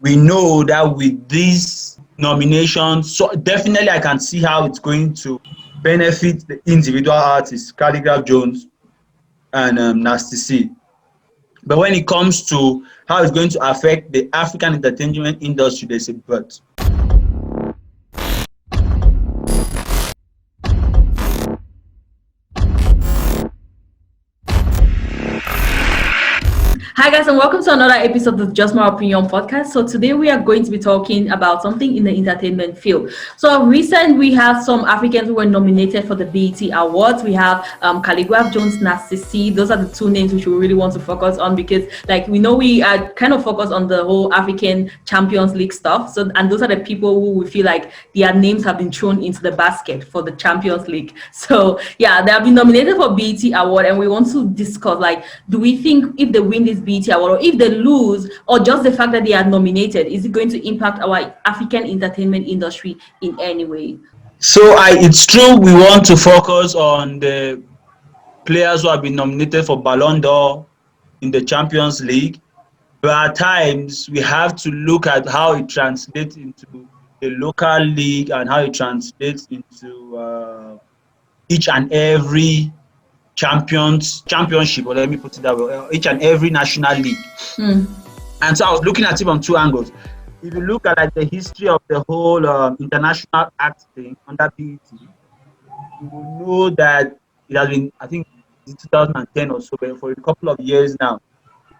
we know that with these nominations, so definitely I can see how it's going to benefit the individual artists, Khaligraph Jones and Nasty C. But when it comes to how it's going to affect the African entertainment industry, there's a but. Hi guys, and welcome to another episode of Just My Opinion podcast. So today we are going to be talking about something in the entertainment field. So recently we have some Africans who were nominated for the BET Awards. We have Khaligraph Jones, Nasty C. Those are the two names which we really want to focus on because, like, we know we are kind of focused on the whole African Champions League stuff. So, and those are the people who we feel like their names have been thrown into the basket for the Champions League. So yeah, they have been nominated for BET Award, and we want to discuss, like, do we think if they win this BET Award, or if they lose, or just the fact that they are nominated, is it going to impact our African entertainment industry in any way? So it's true we want to focus on the players who have been nominated for Ballon d'Or in the Champions League, but at times we have to look at how it translates into the local league and how it translates into each and every championship, or let me put it that way, each and every national league. And so I was looking at it from two angles. If you look at, like, the history of the whole international act thing under BET, you will know that it has been, I think, 2010 or so, but for a couple of years now.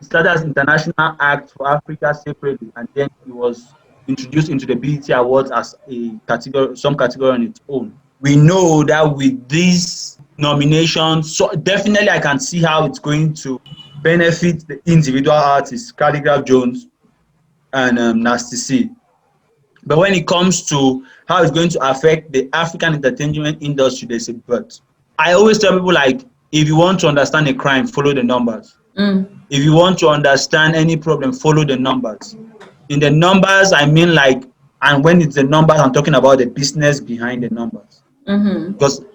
It started as International Act for Africa separately, and then it was introduced into the BET Awards as a category, some category on its own. We know that with these nominations, so definitely I can see how it's going to benefit the individual artists, Khaligraph Jones and Nasty C. But when it comes to how it's going to affect the African entertainment industry, there's a but. I always tell people, like, if you want to understand a crime, follow the numbers. If you want to understand any problem, follow the numbers. In the numbers, I mean, like, and when it's the numbers, I'm talking about the business behind the numbers. Because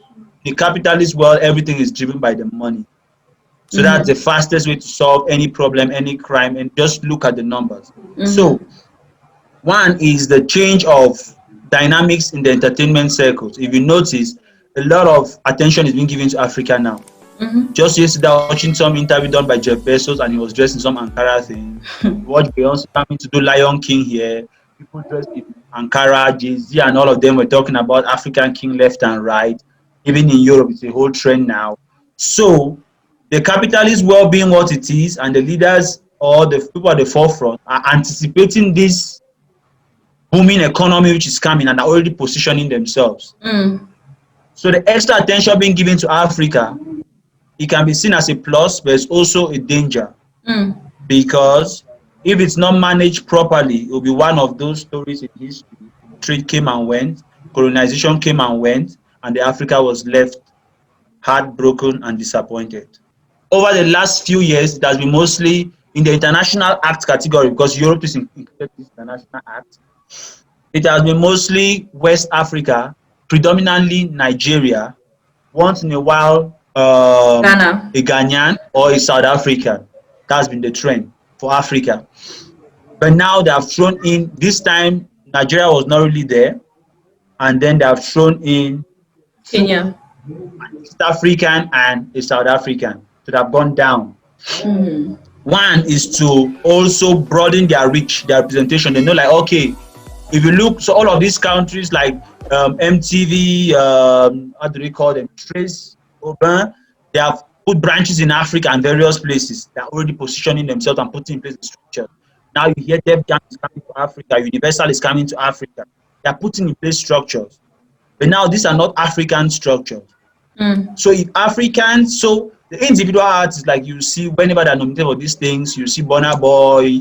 the capitalist world, everything is driven by the money. So that's the fastest way to solve any problem, any crime, and just look at the numbers. So one is the change of dynamics in the entertainment circles. If you notice, a lot of attention is being given to Africa now. Just yesterday, I was watching some interview done by Jeff Bezos, and he was dressed in some Ankara thing. Watch Beyonce coming to do Lion King here. People dressed in Ankara, Jay-Z, and all of them were talking about African king left and right. Even in Europe, it's a whole trend now. So the capitalist world being what it is, and the leaders or the people at the forefront are anticipating this booming economy which is coming, and are already positioning themselves. So the extra attention being given to Africa, it can be seen as a plus, but it's also a danger. Because if it's not managed properly, it will be one of those stories in history. Trade came and went, colonization came and went, and the Africa was left heartbroken and disappointed. Over the last few years, it has been mostly in the international act category, because Europe is included in this international act. It has been mostly West Africa, predominantly Nigeria, once in a while Ghana, a Ghanaian or a South African. That's been the trend for Africa. But now they have thrown in, this time Nigeria was not really there, and then they have thrown in Kenya, an East African and a South African. So they have gone down. One is to also broaden their reach, their representation. They know, like, okay, if you look, so all of these countries like MTV, how do we call them, Trace, Urban, they have put branches in Africa and various places. They're already positioning themselves and putting in place the structure. Now you hear Def Jam is coming to Africa, Universal is coming to Africa. They're putting in place structures. But now these are not African structures. So if Africans, so the individual artists, like you see, whenever they're nominated for these things, you see Burna Boy,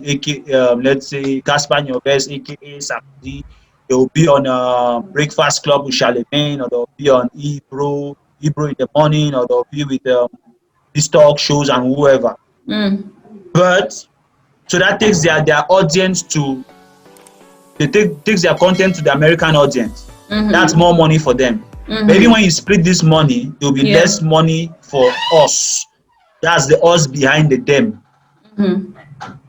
let's say Casper Nyovest, aka Saudi. They will be on Breakfast Club with Charlemagne, or they'll be on Ebro in the morning, or they'll be with these talk shows and whoever. But so that takes their audience to, takes their content to the American audience. That's more money for them. But even when you split this money, there will be less money for us. That's the us behind the them.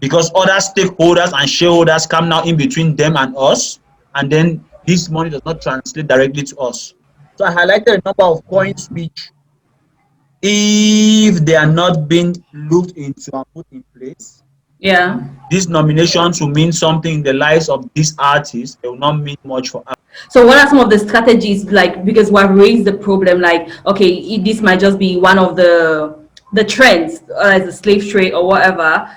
because other stakeholders and shareholders come now in between them and us, and then this money does not translate directly to us. So I highlighted a number of points which, if they are not being looked into and put in place, Yeah. these nominations will mean something in the lives of these artists. They will not mean much for us. So what are some of the strategies, like, because we have raised the problem, like, okay, this might just be one of the trends, as a slave trade or whatever,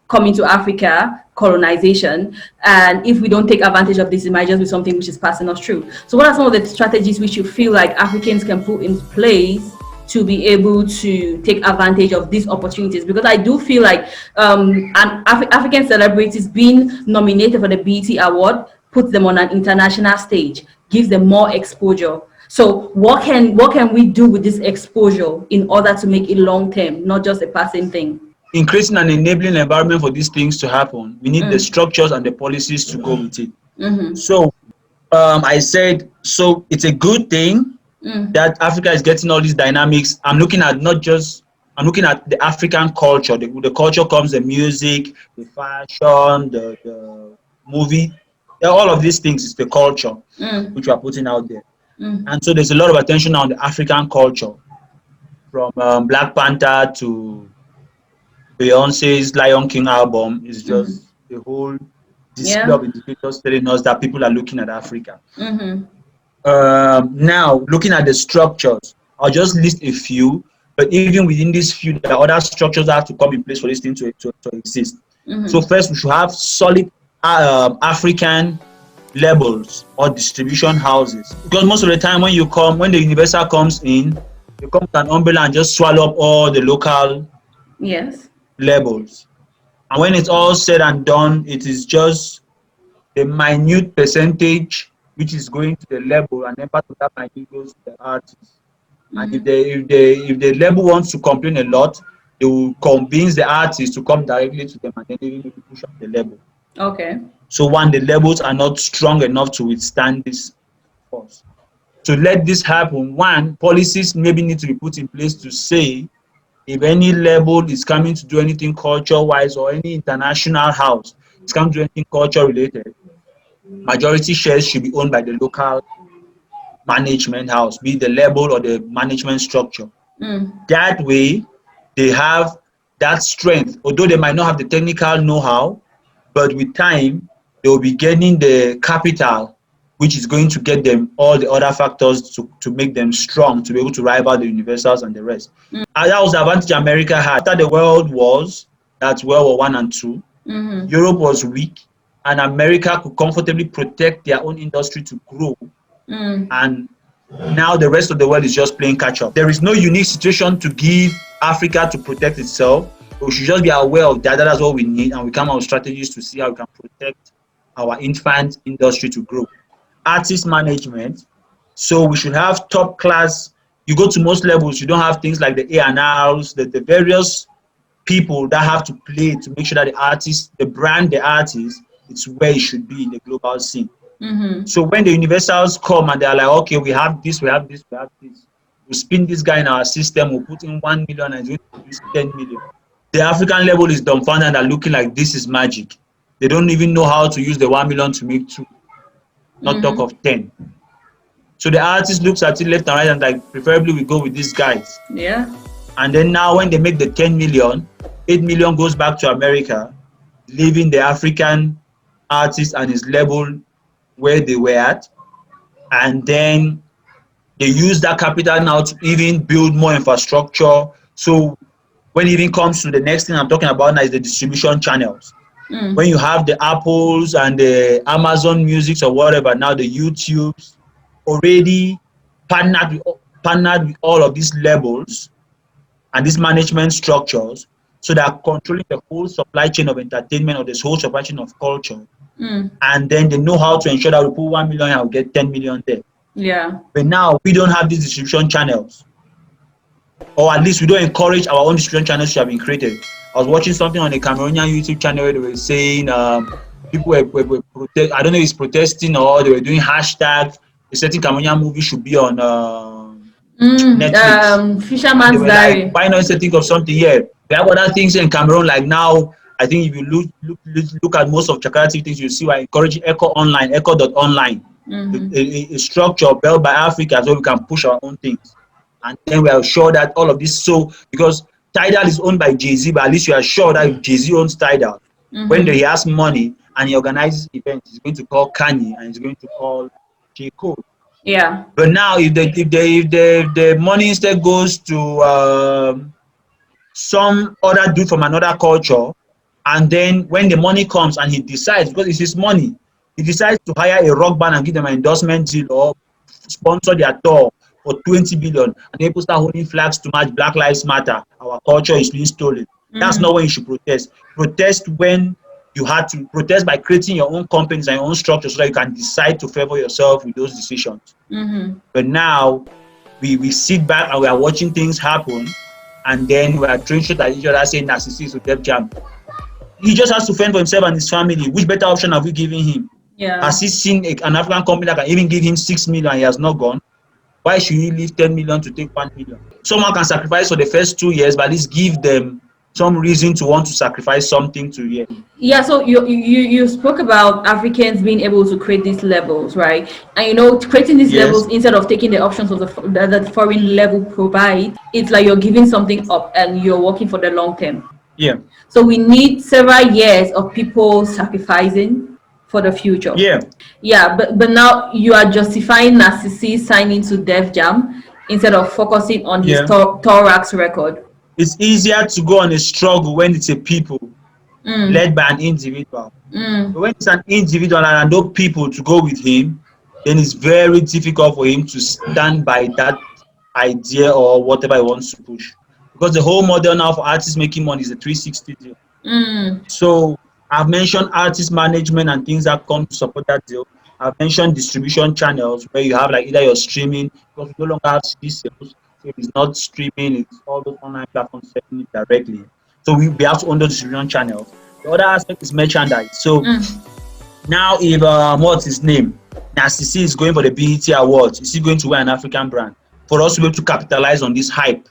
coming to Africa, colonization, and if we don't take advantage of this, it might just be something which is passing us through. So what are some of the strategies which you feel like Africans can put in place to be able to take advantage of these opportunities? Because I do feel like African celebrities being nominated for the BET Award puts them on an international stage, gives them more exposure. So what can we do with this exposure in order to make it long term, not just a passing thing? In creating an enabling environment for these things to happen, we need the structures and the policies to go with it. So I said, so it's a good thing that Africa is getting all these dynamics. I'm looking at the African culture. The culture comes the music, the fashion, the movie. All of these things is the culture which we are putting out there. And so there's a lot of attention on the African culture, from Black Panther to Beyonce's Lion King album. Is just a whole display of indicators telling us that people are looking at Africa. Now, looking at the structures, I'll just list a few, but even within these few, there are other structures that have to come in place for this thing to exist. So first, we should have solid African labels or distribution houses, because most of the time when the Universal comes in, they come with an umbrella and just swallow up all the local labels. And when it's all said and done, it is just a minute percentage which is going to the label, and then part of that minute goes to the artist. And if the label wants to complain a lot, they will convince the artist to come directly to them, and then they will push up the label. Okay. So one, the labels are not strong enough to withstand this force. To let this happen, one, policies maybe need to be put in place to say, if any label is coming to do anything culture-wise, or any international house is coming to do anything culture-related, majority shares should be owned by the local management house, be it the label or the management structure. That way, they have that strength. Although they might not have the technical know-how, but with time, they will be getting the capital, which is going to get them all the other factors to make them strong, to be able to rival the Universals and the rest. And that was the advantage America had. After the World Wars, that's World War I and II, Europe was weak, and America could comfortably protect their own industry to grow. And now the rest of the world is just playing catch up. There is no unique situation to give Africa to protect itself. We should just be aware of that. That's what we need, and we come up with strategies to see how we can protect our infant industry to grow. Artist management. So we should have top class. You go to most levels, you don't have things like the A&Rs, the various people that have to play to make sure that the artist, the brand, the artist, it's where it should be in the global scene. So when the Universals come and they're like, okay, we have this, we have this, we have this, we spin this guy in our system, we'll put in 1 million and it's going to produce 10 million. The African level is dumbfounded and looking like this is magic. They don't even know how to use the 1 million to make 2, not talk of 10. So the artist looks at it left and right and like, preferably we go with these guys. Yeah. And then now when they make the 10 million, 8 million goes back to America, leaving the African artist and his label where they were at. And then they use that capital now to even build more infrastructure. So when it even comes to the next thing I'm talking about now is the distribution channels. When you have the Apples and the Amazon Musics or whatever, now the YouTubes already partnered with all of these labels and these management structures, so they are controlling the whole supply chain of entertainment or this whole supply chain of culture. And then they know how to ensure that we put 1 million and we get 10 million there. Yeah. But now we don't have these distribution channels, or at least we don't encourage our own distribution channels to have been created. I was watching something on a Cameroonian YouTube channel where they were saying people were I don't know if it's protesting or they were doing hashtag a certain Cameroonian movie should be on Netflix. Fisherman's They were Diary. like, why not say think of something here? We have other things in Cameroon, like now I think if you look at most of Chakara TV things, you see we're encouraging Echo.online, a structure built by Africa so we can push our own things. And then we are sure that all of this, so because Tidal is owned by Jay-Z, but at least you are sure that if Jay-Z owns Tidal, when he has money and he organizes events, he's going to call Kanye and he's going to call J. Cole. Yeah. But now if the money instead goes to some other dude from another culture, and then when the money comes and he decides, because it's his money, he decides to hire a rock band and give them an endorsement deal or sponsor their tour for 20 billion, and people start holding flags to match Black Lives Matter, our culture is being stolen. That's not when you should protest. Protest when you had to protest by creating your own companies and your own structure so that you can decide to favor yourself with those decisions. But now we sit back and we are watching things happen, and then we are throwing shit at each other saying narcissist or Def Jam. He just has to fend for himself and his family. Which better option have we given him? Yeah. Has he seen an African company that can even give him 6 million and he has not gone? Why should he leave 10 million to take 1 million? Someone can sacrifice for the first 2 years, but at least give them some reason to want to sacrifice something to you. Yeah, so you spoke about Africans being able to create these levels, right? And you know, creating these levels instead of taking the options of the foreign level provide, it's like you're giving something up and you're working for the long term. Yeah. So we need several years of people sacrificing for the future. Yeah. Yeah, but now you are justifying Narcissi signing to Def Jam instead of focusing on his Thorax record. It's easier to go on a struggle when it's a people led by an individual. But when it's an individual and no people to go with him, then it's very difficult for him to stand by that idea or whatever he wants to push. Because the whole model now for artists making money is a 360 deal. So I've mentioned artist management and things that come to support that deal. I've mentioned distribution channels where you have like either your streaming, because we no longer have CD sales. So it's not streaming, it's all those online platforms selling it directly. So we have to own those distribution channels. The other aspect is merchandise. So now if what's his name? Narcissi is going for the BET Awards, is he going to wear an African brand? For us to be able to capitalize on this hype.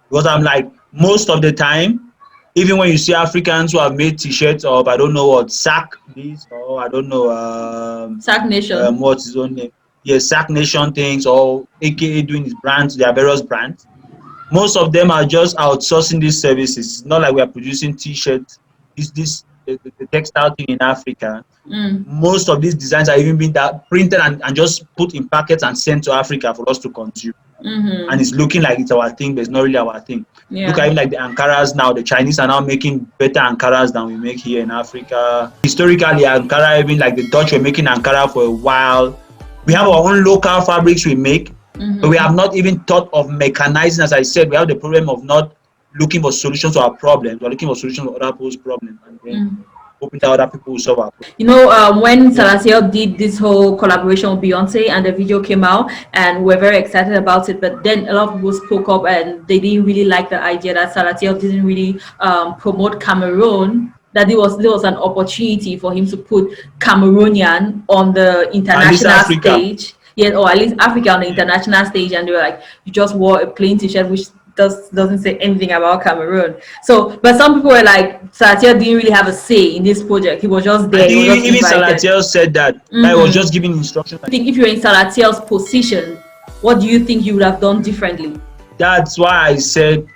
Because I'm like, most of the time, even when you see Africans who have made t-shirts of I don't know what, Sack this or I don't know Sack Nation. What's his own name? Yeah, Sack Nation things or AKA doing his brands, their various brands. Most of them are just outsourcing these services. It's not like we are producing t-shirts. It's the textile thing in Africa. Most of these designs are even being printed and just put in packets and sent to Africa for us to consume. And it's looking like it's our thing, but it's not really our thing. Look at even like the Ankaras now. The Chinese are now making better Ankaras than we make here in Africa. Historically, Ankara, even like the Dutch were making Ankara for a while. We have our own local fabrics we make, but we have not even thought of mechanizing. As I said, we have the problem of not looking for solutions to our problems. We're looking for solutions to other people's problems, and then hoping that other people will solve our problems. You know, when Salatiel did this whole collaboration with Beyonce and the video came out, and we're very excited about it, but then a lot of people spoke up and they didn't really like the idea that Salatiel didn't really promote Cameroon, that there was an opportunity for him to put Cameroonian on the international stage. Yeah, or at least Africa on the international stage, and they were like, you just wore a plain t-shirt which doesn't say anything about Cameroon. So, but some people were like, Salatiel didn't really have a say in this project. He was just there. Even Salatiel said that. That was just giving instructions. I think if you're in Salatiel's position, what do you think you would have done differently? That's why I said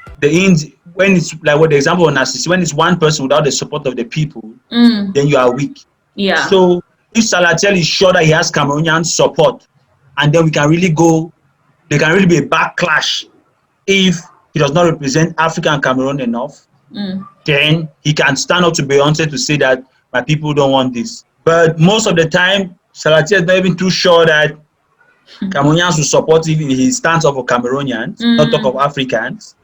when it's like what the example of Narcissi, when it's one person without the support of the people, then you are weak. Yeah. So if Salatiel is sure that he has Cameroonian support, and then there can really be a backlash if he does not represent Africa and Cameroon enough, then he can stand up to Beyonce to say that my people don't want this. But most of the time, Salatiel is not even too sure that Cameroonians will support him in his stance of Cameroonians, not talk of Africans.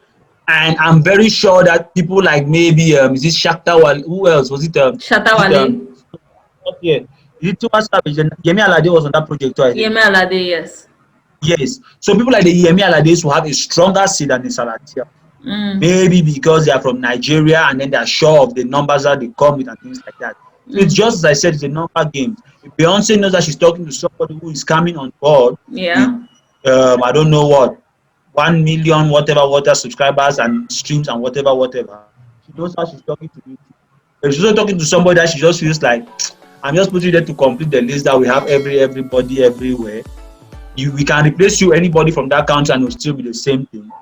And I'm very sure that people like maybe is it Shatta Wale? Who else was it? Shatta Wale. Yeah, is it Tiwa Savage? Yemi Alade was on that project too. Yemi Alade, yes. Yes, so people like the Yemi Alades will have a stronger seed than the Salatiel. Maybe because they are from Nigeria and then they are sure of the numbers that they come with and things like that. So it's just as I said, it's a number game. If Beyonce knows that she's talking to somebody who is coming on board, with, I don't know what, 1 million whatever subscribers and streams and whatever, she knows how she's talking to you. If she's also talking to somebody that she just feels like, I'm just putting you there to complete the list that we have everybody everywhere. We can replace you, anybody from that country, and it will still be the same thing.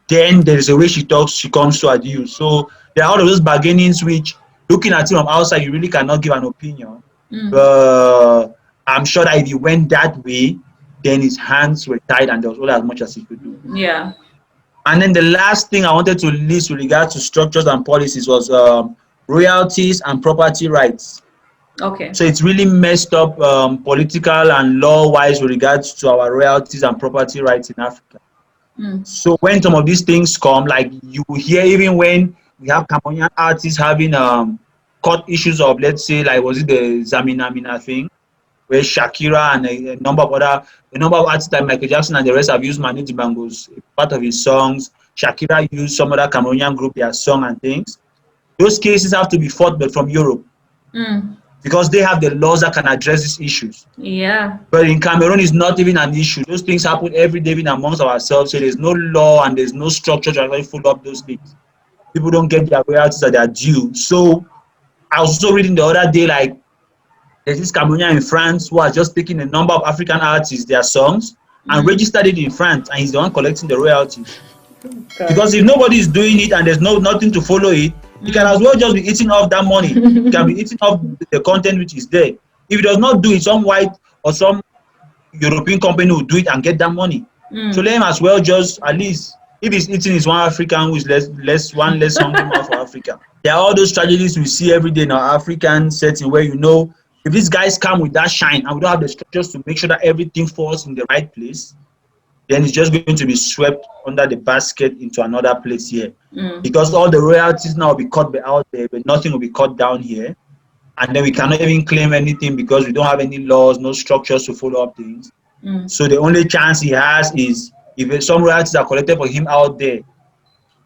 Then there is a way she talks, she comes to you. So there are all of those bargainings which, looking at it from outside, you really cannot give an opinion. But I'm sure that if he went that way, then his hands were tied and there was only as much as he could do. Yeah. And then the last thing I wanted to list with regard to structures and policies was royalties and property rights. Okay. So it's really messed up political and law-wise with regards to our royalties and property rights in Africa. So when some of these things come, like you hear, even when we have Cameroonian artists having court issues of, let's say, like, was it the Zamina Mina thing, where Shakira and a number of artists like Michael Jackson and the rest have used Manu Dibango's part of his songs. Shakira used some other Cameroonian group, their song and things. Those cases have to be fought, but from Europe. Because they have the laws that can address these issues. Yeah. But in Cameroon, it's not even an issue. Those things happen every day even amongst ourselves. So there's no law and there's no structure to actually follow up those things. People don't get their royalties that they are due. So I was also reading the other day, like, there's this Cameroonian in France who has just taken a number of African artists, their songs, and registered it in France, and he's the one collecting the royalties. Because if nobody is doing it and there's nothing to follow it, he can as well just be eating off that money. He can be eating off the content which is there. If he does not do it, some white or some European company will do it and get that money. So let him as well just, at least, if he's eating his one African who is less hungry man for Africa. There are all those tragedies we see every day in our African setting where, if these guys come with that shine and we don't have the structures to make sure that everything falls in the right place, then it's just going to be swept under the basket into another place here. Because all the royalties now will be cut out there, but nothing will be cut down here. And then we cannot even claim anything because we don't have any laws, no structures to follow up things. So the only chance he has is if some royalties are collected for him out there,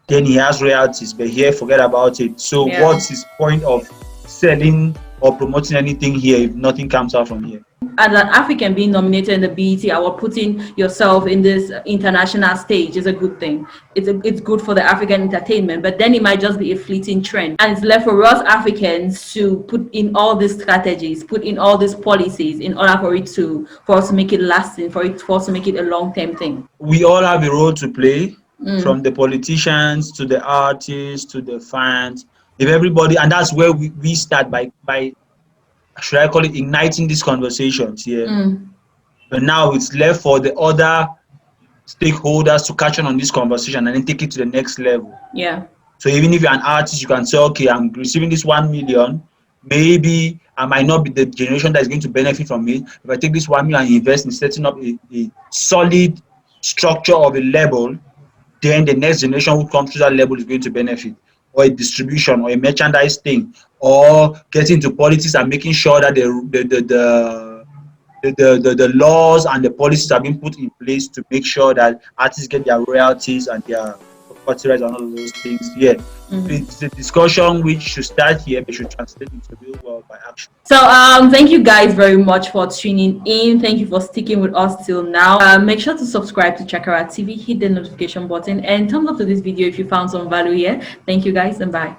then he has royalties, but here, forget about it. So what's his point of selling or promoting anything here if nothing comes out from here? As an African being nominated in the BET Award, putting yourself in this international stage is a good thing. It's good for the African entertainment, but then it might just be a fleeting trend. And it's left for us Africans to put in all these strategies, put in all these policies in order for us to make it lasting, for us to make it a long-term thing. We all have a role to play, from the politicians to the artists to the fans. If everybody, and that's where we start by should I call it igniting these conversations here. But now it's left for the other stakeholders to catch on this conversation and then take it to the next level. Yeah. So even if you're an artist, you can say, okay, I'm receiving this 1 million. Maybe I might not be the generation that is going to benefit from it. If I take this 1 million and invest in setting up a solid structure of a label, then the next generation who comes to that level is going to benefit. Or a distribution or a merchandise thing, or getting into politics and making sure that the laws and the policies are being put in place to make sure that artists get their royalties and their property rights and all of those things. It's a discussion which should start here, but should translate into real world by action. So thank you guys very much for tuning in. Thank you for sticking with us till now. Make sure to subscribe to Chakara TV, hit the notification button, and thumbs up to this video if you found some value here. Thank you guys, and bye.